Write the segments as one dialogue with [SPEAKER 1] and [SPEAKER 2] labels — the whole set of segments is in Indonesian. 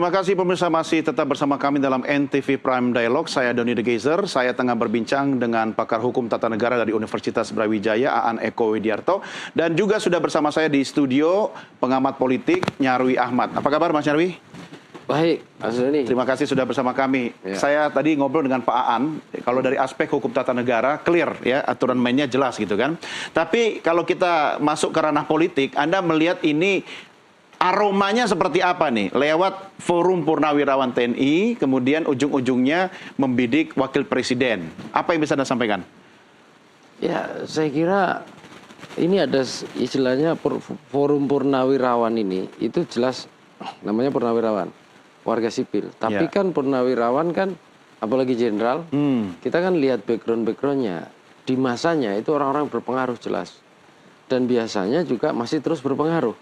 [SPEAKER 1] Terima kasih pemirsa masih tetap bersama kami dalam NTV Prime Dialogue. Saya Doni De Geyzer. Saya tengah berbincang dengan pakar hukum tata negara dari Universitas Brawijaya, Aan Eko Widiarto. Dan juga sudah bersama saya di studio pengamat politik Nyarwi Ahmad. Apa kabar Mas Nyarwi?
[SPEAKER 2] Baik, Mas Doni.
[SPEAKER 1] Terima kasih sudah bersama kami.
[SPEAKER 2] Ya.
[SPEAKER 1] Saya tadi ngobrol dengan Pak Aan. Kalau dari aspek hukum tata negara, clear ya, aturan mainnya jelas gitu kan. Tapi kalau kita masuk ke ranah politik, Anda melihat ini aromanya seperti apa nih? Lewat Forum Purnawirawan TNI, kemudian ujung-ujungnya membidik wakil presiden. Apa yang bisa Anda sampaikan?
[SPEAKER 2] Ya, saya kira ini ada istilahnya Forum Purnawirawan ini, itu jelas namanya Purnawirawan, warga sipil. Tapi kan Purnawirawan kan, apalagi jenderal, kita kan lihat background-backgroundnya. Di masanya itu orang-orang berpengaruh jelas. Dan biasanya juga masih terus berpengaruh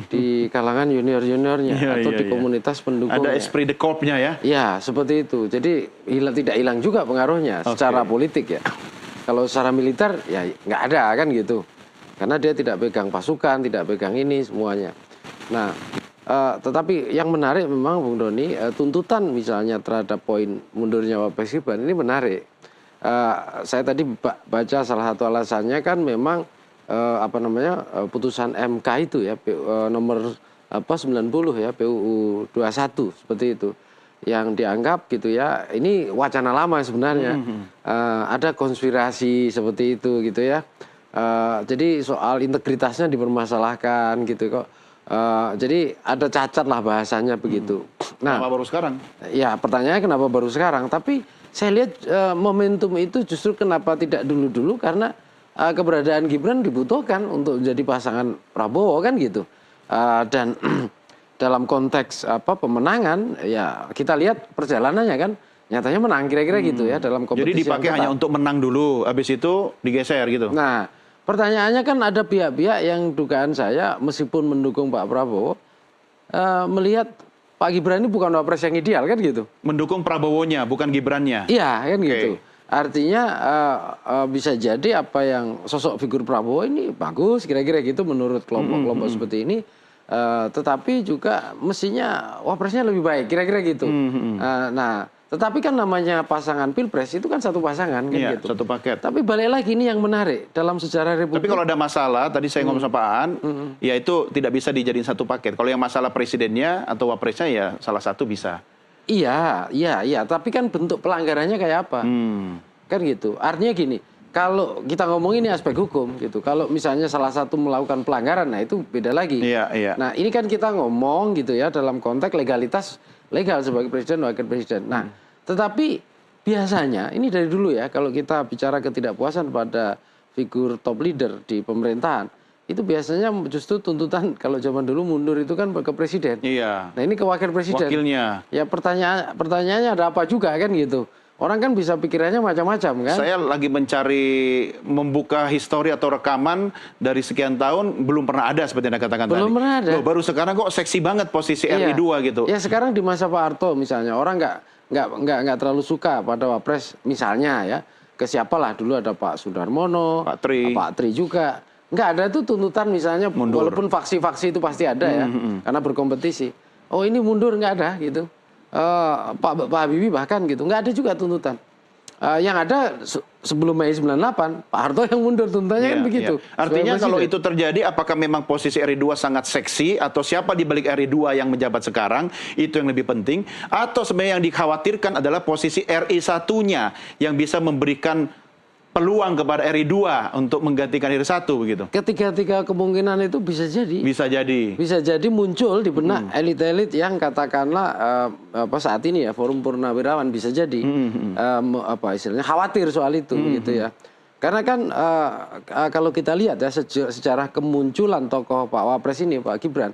[SPEAKER 2] di kalangan junior-juniornya atau di komunitas pendukungnya.
[SPEAKER 1] Ada esprit de corps-nya ya?
[SPEAKER 2] Ya, seperti itu. Jadi tidak hilang juga pengaruhnya secara politik ya. Kalau secara militer ya nggak ada kan gitu. Karena dia tidak pegang pasukan, tidak pegang ini semuanya. Nah, tetapi yang menarik memang Bung Doni, tuntutan misalnya terhadap poin mundurnya Wapres Gibran ini menarik. Saya tadi baca salah satu alasannya kan memang putusan MK itu ya, nomor 90 ya, PUU 21 seperti itu, yang dianggap gitu ya, ini wacana lama sebenarnya. Ada konspirasi seperti itu gitu ya. Jadi soal integritasnya dipermasalahkan gitu kok. Jadi ada cacat lah bahasanya begitu. Nah,
[SPEAKER 1] kenapa baru sekarang?
[SPEAKER 2] Ya pertanyaannya kenapa baru sekarang? Tapi saya lihat momentum itu justru kenapa tidak dulu-dulu, karena keberadaan Gibran dibutuhkan untuk menjadi pasangan Prabowo kan gitu. Dan dalam konteks pemenangan ya kita lihat perjalanannya kan nyatanya menang kira-kira gitu ya dalam kompetisi.
[SPEAKER 1] Jadi dipakai hanya untuk menang dulu, habis itu digeser gitu.
[SPEAKER 2] Nah, pertanyaannya kan ada pihak-pihak yang dugaan saya meskipun mendukung Pak Prabowo melihat Pak Gibran ini bukan wapres yang ideal kan gitu.
[SPEAKER 1] Mendukung Prabowo-nya, bukan Gibran-nya.
[SPEAKER 2] Iya kan gitu. Artinya bisa jadi apa yang sosok figur Prabowo ini bagus kira-kira gitu menurut kelompok-kelompok seperti ini, tetapi juga mestinya wapresnya lebih baik kira-kira gitu. Nah, tetapi kan namanya pasangan pilpres itu kan satu pasangan kan gitu.
[SPEAKER 1] Satu paket.
[SPEAKER 2] Tapi balik lagi ini yang menarik dalam sejarah Republik.
[SPEAKER 1] Tapi kalau ada masalah, tadi saya ngomong sama Pak Aan, ya itu tidak bisa dijadiin satu paket. Kalau yang masalah presidennya atau wapresnya ya salah satu bisa.
[SPEAKER 2] Iya. Tapi kan bentuk pelanggarannya kayak apa? Kan gitu. Artinya gini, kalau kita ngomong ini aspek hukum gitu. Kalau misalnya salah satu melakukan pelanggaran, nah itu beda lagi. Nah ini kan kita ngomong gitu ya dalam konteks legalitas legal sebagai presiden, wakil presiden. Nah, tetapi biasanya ini dari dulu ya, kalau kita bicara ketidakpuasan pada figur top leader di pemerintahan, itu biasanya justru tuntutan kalau zaman dulu mundur itu kan ke presiden. Nah ini ke wakil presiden.
[SPEAKER 1] Wakilnya.
[SPEAKER 2] Ya pertanyaannya ada apa juga kan gitu. Orang kan bisa pikirannya macam-macam kan.
[SPEAKER 1] Saya lagi mencari membuka histori atau rekaman dari sekian tahun belum pernah ada seperti Anda katakan tadi.
[SPEAKER 2] Belum pernah ada.
[SPEAKER 1] Loh, baru sekarang kok seksi banget posisi RI2 gitu.
[SPEAKER 2] Ya sekarang di masa Pak Harto misalnya orang nggak terlalu suka pada wapres misalnya ya. Ke siapalah dulu ada Pak Sudarmono, Pak Tri juga. Nggak ada tuh tuntutan misalnya mundur. Walaupun faksi-faksi itu pasti ada ya, karena berkompetisi. Oh ini mundur nggak ada gitu. Pak Habibie bahkan gitu, nggak ada juga tuntutan. Yang ada sebelum Mei 98, Pak Harto yang mundur tuntutannya kan begitu.
[SPEAKER 1] Artinya kalau itu terjadi, apakah memang posisi RI2 sangat seksi atau siapa di balik RI2 yang menjabat sekarang itu yang lebih penting, atau sebenarnya yang dikhawatirkan adalah posisi RI1-nya yang bisa memberikan peluang kepada RI2 untuk menggantikan RI1 begitu.
[SPEAKER 2] Ketiga kemungkinan itu bisa jadi. Bisa jadi muncul di benak elit-elit yang katakanlah saat ini ya Forum Purnawirawan bisa jadi istilahnya khawatir soal itu gitu ya. Karena kan kalau kita lihat ya sejarah kemunculan tokoh Pak Wapres ini Pak Gibran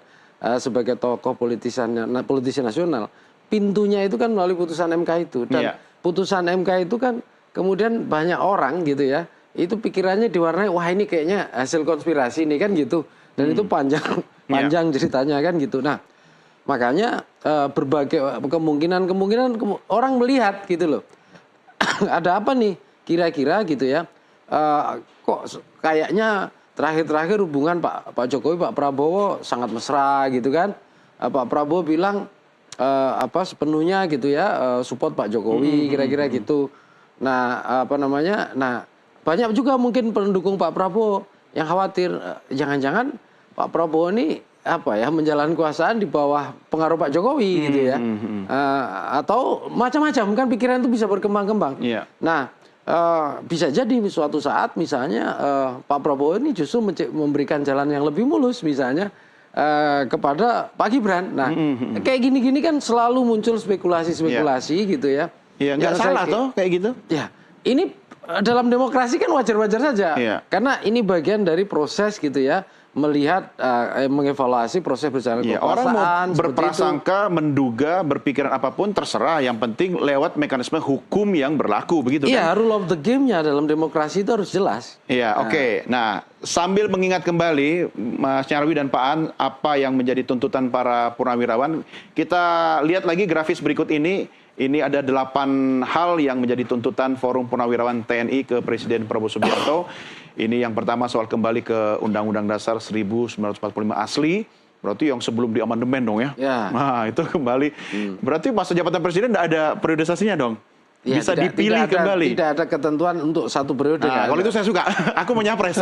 [SPEAKER 2] sebagai tokoh politisi nasional, pintunya itu kan melalui putusan MK itu, dan putusan MK itu kan kemudian banyak orang gitu ya, itu pikirannya diwarnai, wah ini kayaknya hasil konspirasi nih kan gitu. Dan itu panjang ceritanya kan gitu. Nah makanya berbagai kemungkinan orang melihat gitu loh. Ada apa nih kira-kira gitu ya. Kok kayaknya terakhir-terakhir hubungan Pak Jokowi, Pak Prabowo sangat mesra gitu kan. Pak Prabowo bilang sepenuhnya gitu ya support Pak Jokowi kira-kira gitu. Nah, nah banyak juga mungkin pendukung Pak Prabowo yang khawatir jangan-jangan Pak Prabowo ini menjalankan kekuasaan di bawah pengaruh Pak Jokowi gitu ya. Atau macam-macam kan pikiran itu bisa berkembang-kembang.
[SPEAKER 1] Yeah.
[SPEAKER 2] Nah, bisa jadi suatu saat misalnya Pak Prabowo ini justru memberikan jalan yang lebih mulus misalnya kepada Pak Gibran. Nah, kayak gini-gini kan selalu muncul spekulasi-spekulasi gitu ya.
[SPEAKER 1] Iya, nggak salah toh kayak gitu.
[SPEAKER 2] Ya, ini dalam demokrasi kan wajar-wajar saja.
[SPEAKER 1] Iya.
[SPEAKER 2] Karena ini bagian dari proses gitu ya, melihat mengevaluasi proses berjalan kekuasaan.
[SPEAKER 1] Orang mau berprasangka, menduga, berpikiran apapun terserah. Yang penting lewat mekanisme hukum yang berlaku begitu kan?
[SPEAKER 2] Iya, rule of the game-nya dalam demokrasi itu harus jelas.
[SPEAKER 1] Iya, oke. Nah, sambil mengingat kembali Mas Nyarwi dan Pak An apa yang menjadi tuntutan para purnawirawan, kita lihat lagi grafis berikut ini. Ini ada 8 hal yang menjadi tuntutan Forum Purnawirawan TNI ke Presiden Prabowo Subianto. Ini yang pertama soal kembali ke Undang-Undang Dasar 1945 asli. Berarti yang sebelum diamandemen dong ya.
[SPEAKER 2] Ya.
[SPEAKER 1] Nah, itu kembali. Berarti masa jabatan presiden tidak ada periodisasinya dong?
[SPEAKER 2] Ya,
[SPEAKER 1] bisa dipilih kembali.
[SPEAKER 2] Tidak ada ketentuan untuk satu periode.
[SPEAKER 1] Nah, kalau itu saya suka. Aku mau nyapres.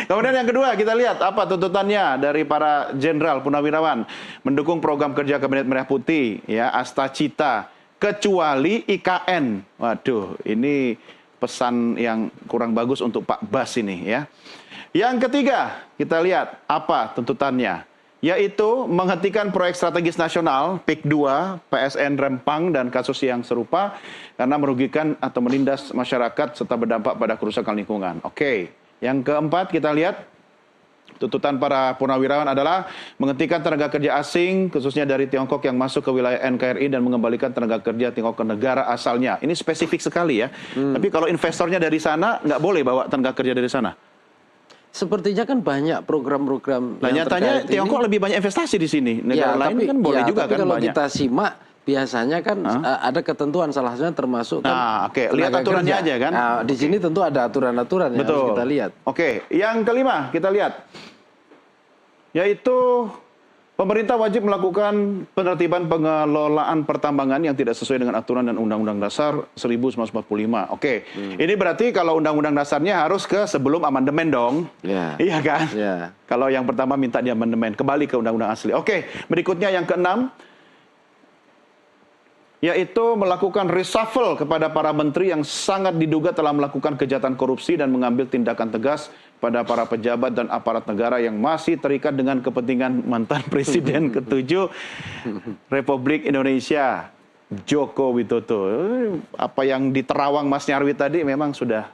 [SPEAKER 1] Kemudian yang kedua, kita lihat apa tuntutannya dari para jenderal purnawirawan. Mendukung program kerja Kabinet Merah Putih, ya, Asta Cita, kecuali IKN. Waduh, ini pesan yang kurang bagus untuk Pak Bas ini, ya. Yang ketiga, kita lihat apa tuntutannya. Yaitu menghentikan proyek strategis nasional PIK 2, PSN Rempang dan kasus yang serupa karena merugikan atau menindas masyarakat serta berdampak pada kerusakan lingkungan. Oke, yang keempat kita lihat tuntutan para purnawirawan adalah menghentikan tenaga kerja asing khususnya dari Tiongkok yang masuk ke wilayah NKRI dan mengembalikan tenaga kerja Tiongkok ke negara asalnya. Ini spesifik sekali ya. Tapi kalau investornya dari sana nggak boleh bawa tenaga kerja dari sana.
[SPEAKER 2] Sepertinya kan banyak program-program.
[SPEAKER 1] Nah, nyatanya Tiongkok lebih banyak investasi di sini. Negara lain kan boleh juga kan
[SPEAKER 2] kalau
[SPEAKER 1] banyak.
[SPEAKER 2] kita simak biasanya kan ada ketentuan salah satunya termasuk kan.
[SPEAKER 1] Oke. Lihat aturannya aja kan.
[SPEAKER 2] Nah, di sini tentu ada aturan-aturan yang harus kita lihat.
[SPEAKER 1] Oke, yang kelima kita lihat yaitu pemerintah wajib melakukan penertiban pengelolaan pertambangan yang tidak sesuai dengan aturan dan Undang-Undang Dasar 1945. Oke, ini berarti kalau Undang-Undang Dasarnya harus ke sebelum amandemen dong. Iya kan? Kalau yang pertama minta di amandemen, kembali ke Undang-Undang asli. Oke, berikutnya yang keenam, yaitu melakukan reshuffle kepada para menteri yang sangat diduga telah melakukan kejahatan korupsi dan mengambil tindakan tegas pada para pejabat dan aparat negara yang masih terikat dengan kepentingan mantan Presiden ke-7 Republik Indonesia, Joko Widodo. Apa yang diterawang Mas Nyarwi tadi memang sudah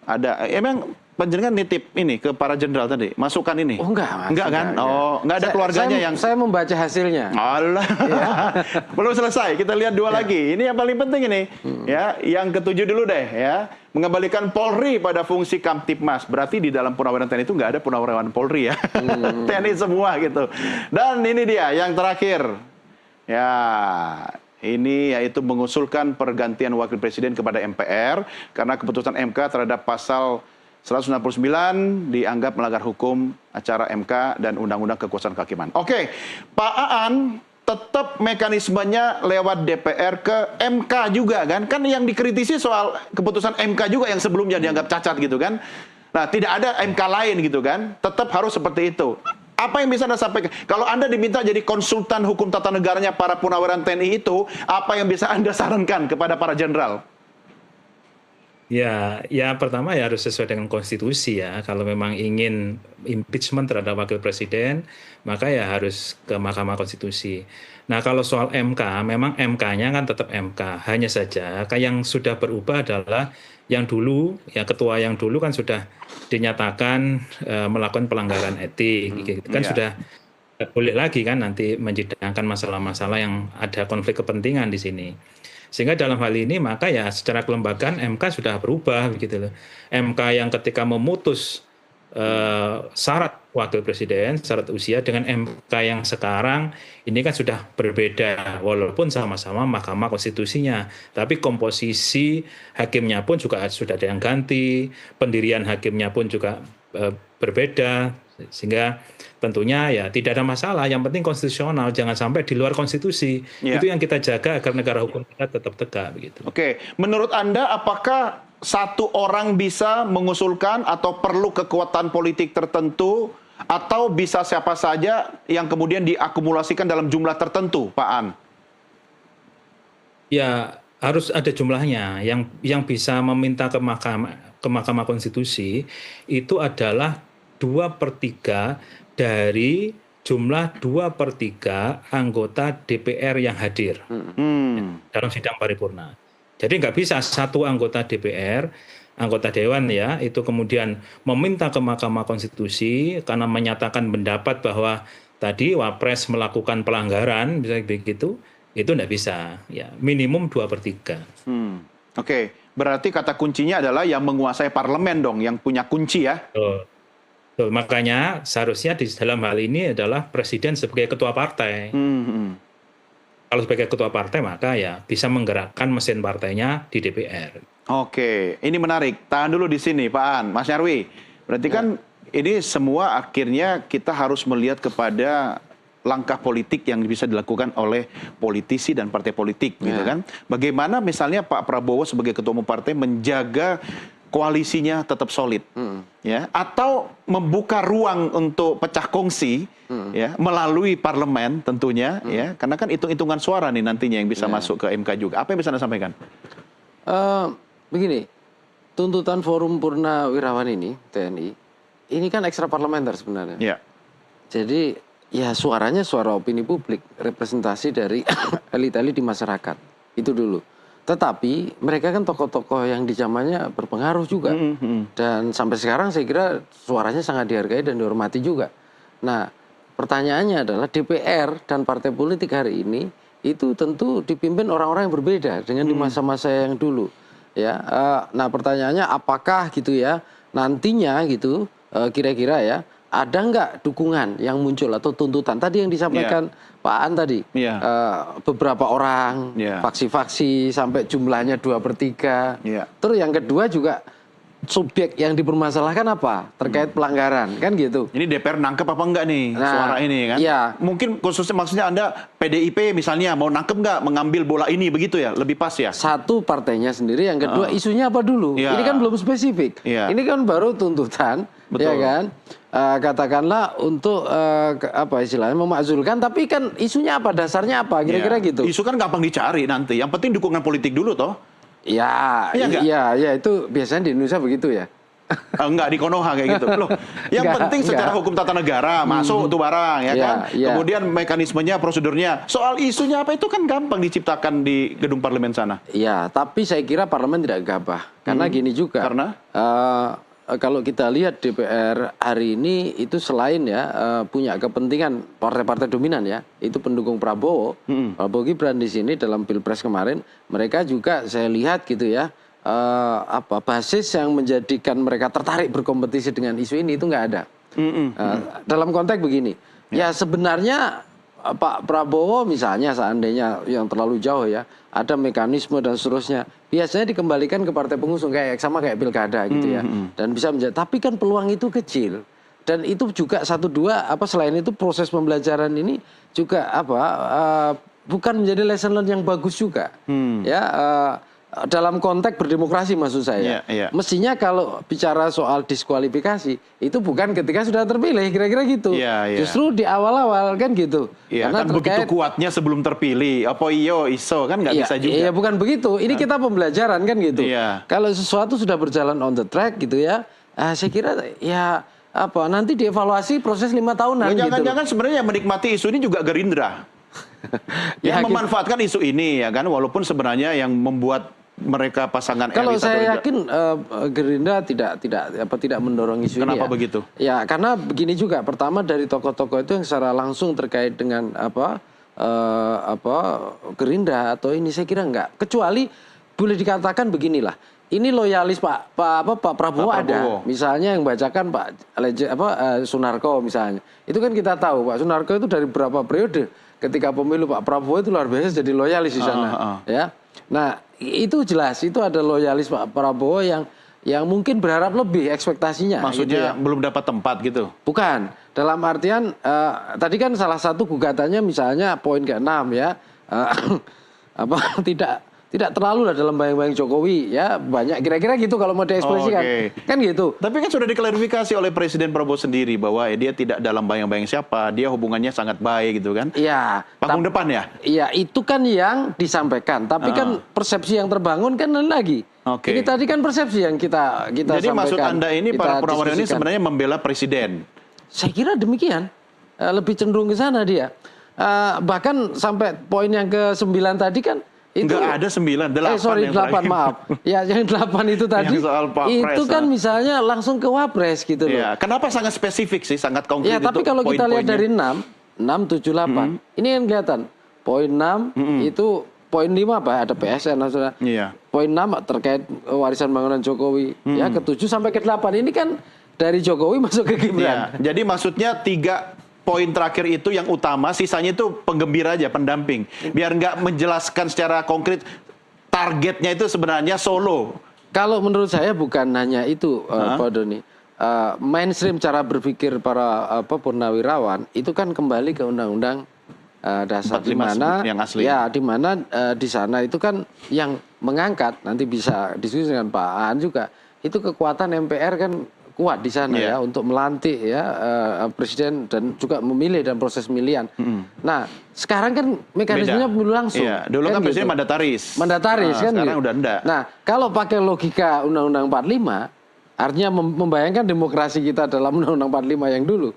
[SPEAKER 1] ada. Emang panjenengan nitip ini ke para jenderal tadi, masukkan ini?
[SPEAKER 2] Oh enggak,
[SPEAKER 1] enggak kan? Oh, enggak ada keluarganya yang...
[SPEAKER 2] Saya membaca hasilnya.
[SPEAKER 1] Allah, belum selesai. Kita lihat dua lagi. Ini yang paling penting ini. Ya, yang ke-7 dulu deh. Ya, mengembalikan Polri pada fungsi Kamtipmas. Berarti di dalam purnawirawan TNI itu nggak ada purnawirawan Polri ya. TNI semua gitu. Dan ini dia yang terakhir. Ya, ini yaitu mengusulkan pergantian wakil presiden kepada MPR karena keputusan MK terhadap pasal 169 dianggap melanggar hukum acara MK dan Undang-Undang Kekuasaan Kehakiman. Oke, Pak Aan tetap mekanismenya lewat DPR ke MK juga kan? Kan yang dikritisi soal keputusan MK juga yang sebelumnya dianggap cacat gitu kan? Nah, tidak ada MK lain gitu kan? Tetap harus seperti itu. Apa yang bisa Anda sampaikan? Kalau Anda diminta jadi konsultan hukum tata negaranya para purnawirawan TNI itu, apa yang bisa Anda sarankan kepada para jenderal?
[SPEAKER 3] Ya, pertama ya harus sesuai dengan konstitusi ya. Kalau memang ingin impeachment terhadap wakil presiden, maka ya harus ke Mahkamah Konstitusi. Nah, kalau soal MK, memang MK-nya kan tetap MK. Hanya saja yang sudah berubah adalah yang dulu, ya ketua yang dulu kan sudah dinyatakan melakukan pelanggaran etik. Kan sudah boleh lagi kan nanti menyidangkan masalah-masalah yang ada konflik kepentingan di sini. Sehingga dalam hal ini maka ya secara kelembagaan MK sudah berubah begitu loh. MK yang ketika memutus syarat wakil presiden, syarat usia dengan MK yang sekarang ini kan sudah berbeda walaupun sama-sama Mahkamah Konstitusinya, tapi komposisi hakimnya pun juga sudah ada yang ganti, pendirian hakimnya pun juga berbeda Sehingga tentunya ya tidak ada masalah, yang penting konstitusional, jangan sampai di luar konstitusi. Itu yang kita jaga agar negara hukum kita tetap tegak begitu.
[SPEAKER 1] Oke, menurut Anda apakah satu orang bisa mengusulkan atau perlu kekuatan politik tertentu atau bisa siapa saja yang kemudian diakumulasikan dalam jumlah tertentu, Pak An?
[SPEAKER 3] Ya, harus ada jumlahnya. Yang bisa meminta ke Mahkamah Konstitusi itu adalah 2/3 dari jumlah 2/3 anggota DPR yang hadir dalam sidang paripurna. Jadi nggak bisa satu anggota DPR, anggota Dewan ya, itu kemudian meminta ke Mahkamah Konstitusi karena menyatakan pendapat bahwa tadi Wapres melakukan pelanggaran, bisa begitu, itu nggak bisa. Ya, minimum 2/3.
[SPEAKER 1] Oke, berarti kata kuncinya adalah yang menguasai parlemen dong, yang punya kunci ya.
[SPEAKER 3] Betul. Makanya seharusnya di dalam hal ini adalah Presiden sebagai ketua partai. Kalau sebagai ketua partai maka ya bisa menggerakkan mesin partainya di DPR.
[SPEAKER 1] Oke, ini menarik. Tahan dulu di sini, Pak An. Mas Nyarwi, berarti kan ini semua akhirnya kita harus melihat kepada langkah politik yang bisa dilakukan oleh politisi dan partai politik, gitu kan? Bagaimana misalnya Pak Prabowo sebagai ketua umum partai menjaga koalisinya tetap solid, ya, atau membuka ruang untuk pecah kongsi, ya, melalui parlemen tentunya, ya, karena kan hitung-hitungan suara nih nantinya yang bisa masuk ke MK juga. Apa yang bisa Anda sampaikan?
[SPEAKER 2] Begini, tuntutan Forum Purnawirawan ini TNI, ini kan ekstra parlementer sebenarnya.
[SPEAKER 1] Ya.
[SPEAKER 2] Jadi ya suaranya suara opini publik, representasi dari elit-elit di masyarakat, itu dulu. Tetapi mereka kan tokoh-tokoh yang di zamannya berpengaruh juga. Dan sampai sekarang saya kira suaranya sangat dihargai dan dihormati juga. Nah, pertanyaannya adalah DPR dan partai politik hari ini itu tentu dipimpin orang-orang yang berbeda dengan di masa-masa yang dulu. Ya, nah pertanyaannya apakah gitu ya nantinya gitu kira-kira ya ada nggak dukungan yang muncul atau tuntutan tadi yang disampaikan Pak An tadi, beberapa orang, faksi-faksi sampai jumlahnya 2/3. Terus yang kedua juga subjek yang dipermasalahkan apa terkait pelanggaran kan gitu.
[SPEAKER 1] Ini DPR nangkep apa enggak nih suara ini kan? Mungkin khususnya maksudnya Anda PDIP misalnya mau nangkep nggak mengambil bola ini begitu ya, lebih pas ya?
[SPEAKER 2] Satu partainya sendiri, yang kedua isunya apa dulu? Ini kan belum spesifik. Ini kan baru tuntutan, ya kan? Katakanlah untuk apa istilahnya memakzulkan, tapi kan isunya apa, dasarnya apa, kira-kira gitu.
[SPEAKER 1] Isu kan gampang dicari nanti. Yang penting dukungan politik dulu toh.
[SPEAKER 2] Ya itu biasanya di Indonesia begitu ya.
[SPEAKER 1] Enggak di Konoha kayak gitu. Loh, yang penting secara hukum tata negara masuk tuh barang ya kan. Kemudian mekanismenya, prosedurnya. Soal isunya apa itu kan gampang diciptakan di gedung parlemen sana.
[SPEAKER 2] Iya, tapi saya kira parlemen tidak gabah. Karena gini juga.
[SPEAKER 1] Karena
[SPEAKER 2] kalau kita lihat DPR hari ini itu selain ya punya kepentingan partai-partai dominan ya, itu pendukung Prabowo, Prabowo Gibran di sini dalam Pilpres kemarin, mereka juga saya lihat gitu ya, basis yang menjadikan mereka tertarik berkompetisi dengan isu ini itu nggak ada. Dalam konteks begini, ya sebenarnya Pak Prabowo misalnya seandainya yang terlalu jauh ya, ada mekanisme dan seterusnya, biasanya dikembalikan ke partai pengusung kayak pilkada gitu ya, dan bisa menjadi. Tapi kan peluang itu kecil, dan itu juga selain itu proses pembelajaran ini juga bukan menjadi lesson learned yang bagus juga, dalam konteks berdemokrasi maksud saya. Mestinya kalau bicara soal diskualifikasi itu bukan ketika sudah terpilih, kira-kira gitu. Justru di awal-awal kan gitu.
[SPEAKER 1] Karena kan begitu kuatnya sebelum terpilih. Apa iso kan nggak bisa juga.
[SPEAKER 2] Iya bukan begitu. Ini kita pembelajaran kan gitu. Kalau sesuatu sudah berjalan on the track gitu ya, saya kira ya nanti dievaluasi proses 5 tahunan.
[SPEAKER 1] Jangan-jangan sebenarnya yang menikmati isu ini juga Gerindra. Yang memanfaatkan isu ini ya kan, walaupun sebenarnya yang membuat mereka pasangan
[SPEAKER 2] kalau saya yakin Gerindra tidak mendorong isu ini.
[SPEAKER 1] Kenapa begitu?
[SPEAKER 2] Ya karena begini juga, pertama dari tokoh-tokoh itu yang secara langsung terkait dengan Gerindra atau ini saya kira enggak, kecuali boleh dikatakan beginilah, ini loyalis Pak Prabowo ada, misalnya yang bacakan Pak Sunarko misalnya, itu kan kita tahu Pak Sunarko itu dari berapa periode ketika pemilu Pak Prabowo itu luar biasa jadi loyalis di sana, ya. Nah itu jelas, itu ada loyalis Pak Prabowo yang yang mungkin berharap lebih ekspektasinya.
[SPEAKER 1] Maksudnya
[SPEAKER 2] gitu ya.
[SPEAKER 1] belum dapat tempat gitu?
[SPEAKER 2] Bukan. Dalam artian tadi kan salah satu gugatannya misalnya poin ke-6 ya, tidak terlalu lah dalam bayang-bayang Jokowi ya, banyak kira-kira gitu kalau mau diekspresikan. Kan gitu.
[SPEAKER 1] Tapi kan sudah diklarifikasi oleh Presiden Prabowo sendiri bahwa dia tidak dalam bayang-bayang siapa, dia hubungannya sangat baik gitu kan.
[SPEAKER 2] Iya.
[SPEAKER 1] Panggung depan ya?
[SPEAKER 2] Iya, itu kan yang disampaikan. Tapi kan persepsi yang terbangun kan lain lagi. Ini tadi kan persepsi yang kita
[SPEAKER 1] Jadi
[SPEAKER 2] sampaikan. Jadi
[SPEAKER 1] maksud Anda ini para Purnawirawan ini sebenarnya membela Presiden?
[SPEAKER 2] Saya kira demikian. Lebih cenderung ke sana dia. Bahkan sampai poin yang ke-9 tadi kan itu
[SPEAKER 1] nggak ada 9, 8
[SPEAKER 2] 8 maaf. Ya, yang 8 itu tadi itu kan misalnya langsung ke Wapres gitu loh.
[SPEAKER 1] Ya, kenapa sangat spesifik sih, sangat konkret.
[SPEAKER 2] Ya, tapi kalau kita lihat dari 6, 7, 8. Ini kan kelihatan. Poin 6 itu poin 5 apa? Ada PSN maksudnya.
[SPEAKER 1] Iya.
[SPEAKER 2] Poin 6 terkait warisan bangunan Jokowi. Ya, ke-7 sampai ke-8 ini kan dari Jokowi masuk ke Gibran.
[SPEAKER 1] Ya, jadi maksudnya 3 poin terakhir itu yang utama, sisanya itu penggembira aja, pendamping. Biar nggak menjelaskan secara konkret targetnya itu sebenarnya Solo.
[SPEAKER 2] Kalau menurut saya bukan hanya itu, Pak Doni. Mainstream cara berpikir para purnawirawan itu kan kembali ke Undang-Undang Dasar di mana
[SPEAKER 1] yang asli.
[SPEAKER 2] Ya, di mana di sana itu kan yang mengangkat, nanti bisa diskusi dengan Pak Aan juga. Itu kekuatan MPR kan kuat di sana ya untuk melantik ya presiden dan juga memilih dan proses pemilihan. Nah, sekarang kan mekanismenya pemilu langsung.
[SPEAKER 1] Iya, dulu kan presiden mandataris.
[SPEAKER 2] Mandataris kan.
[SPEAKER 1] Sekarang
[SPEAKER 2] gitu.
[SPEAKER 1] udah enggak.
[SPEAKER 2] Nah, kalau pakai logika Undang-Undang 45, artinya membayangkan demokrasi kita dalam Undang-Undang 45 yang dulu.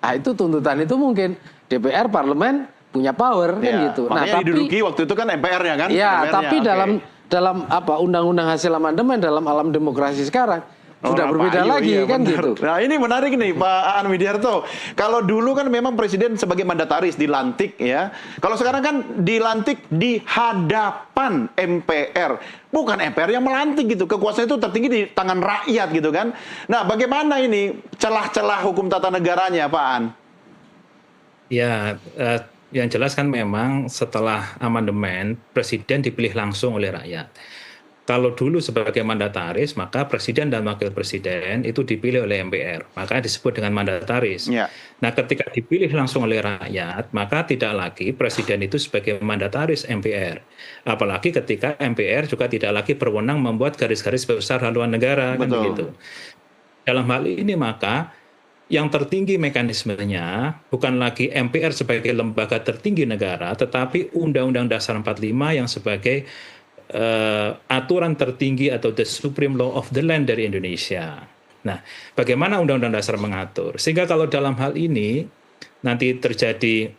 [SPEAKER 2] Ah, itu tuntutan itu mungkin DPR parlemen punya power kan gitu.
[SPEAKER 1] Nah, tapi diduduki waktu itu kan MPR-nya kan.
[SPEAKER 2] Ya, tapi dalam apa undang-undang hasil amandemen dalam alam demokrasi sekarang sudah berbeda lagi kan gitu.
[SPEAKER 1] Nah, ini menarik nih Pak Aan Widiarto. Kalau dulu kan memang presiden sebagai mandataris dilantik ya. Kalau sekarang kan dilantik di hadapan MPR. Bukan MPR yang melantik gitu. Kekuasaan itu tertinggi di tangan rakyat gitu kan. Nah, bagaimana ini celah-celah hukum tata negaranya Pak Aan?
[SPEAKER 3] Ya, yang jelas kan memang setelah amandemen presiden dipilih langsung oleh rakyat. Kalau dulu sebagai mandataris, maka presiden dan wakil presiden itu dipilih oleh MPR, maka disebut dengan mandataris.
[SPEAKER 1] Ya.
[SPEAKER 3] Nah, ketika dipilih langsung oleh rakyat, maka tidak lagi presiden itu sebagai mandataris MPR. Apalagi ketika MPR juga tidak lagi berwenang membuat garis-garis besar haluan negara. Kan begitu. Dalam hal ini maka yang tertinggi mekanismenya bukan lagi MPR sebagai lembaga tertinggi negara, tetapi Undang-Undang Dasar 45 yang sebagai aturan tertinggi atau the supreme law of the land dari Indonesia. Nah, bagaimana Undang-Undang Dasar mengatur? Sehingga kalau dalam hal ini nanti terjadi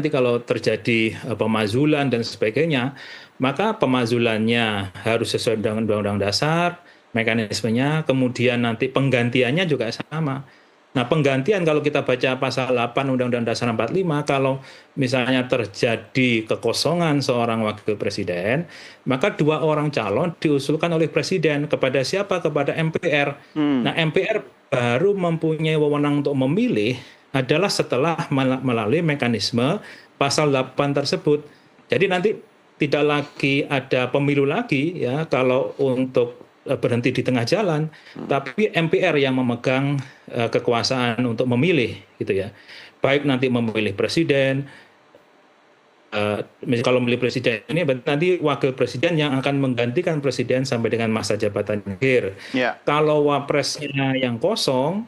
[SPEAKER 3] kalau terjadi pemazulan dan sebagainya, maka pemazulannya harus sesuai dengan Undang-Undang Dasar, mekanismenya, kemudian nanti penggantiannya juga sama. Nah, penggantian kalau kita baca pasal 8 Undang-Undang Dasar 45, kalau misalnya terjadi kekosongan seorang wakil presiden, maka 2 orang calon diusulkan oleh presiden kepada siapa? Kepada MPR. Nah, MPR baru mempunyai wewenang untuk memilih adalah setelah melalui mekanisme pasal 8 tersebut. Jadi nanti tidak lagi ada pemilu lagi ya kalau untuk berhenti di tengah jalan, tapi MPR yang memegang kekuasaan untuk memilih gitu ya. Baik nanti memilih presiden, kalau memilih presiden ini nanti wakil presiden yang akan menggantikan presiden sampai dengan masa jabatan akhir. Kalau wapresnya yang kosong,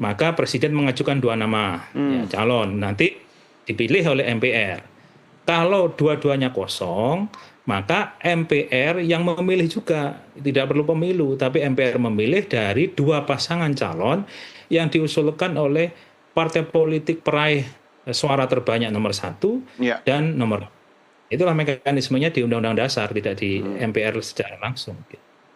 [SPEAKER 3] maka presiden mengajukan 2 nama ya, calon, nanti dipilih oleh MPR. Kalau dua-duanya kosong, maka MPR yang memilih juga, tidak perlu pemilu, tapi MPR memilih dari 2 pasangan calon yang diusulkan oleh partai politik peraih suara terbanyak nomor 1 dan nomor. Itulah mekanismenya di Undang-Undang Dasar, tidak di MPR secara langsung.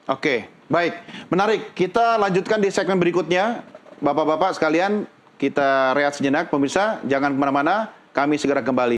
[SPEAKER 1] Oke, baik. Menarik. Kita lanjutkan di segmen berikutnya. Bapak-bapak sekalian, kita rehat sejenak. Pemirsa, jangan kemana-mana. Kami segera kembali.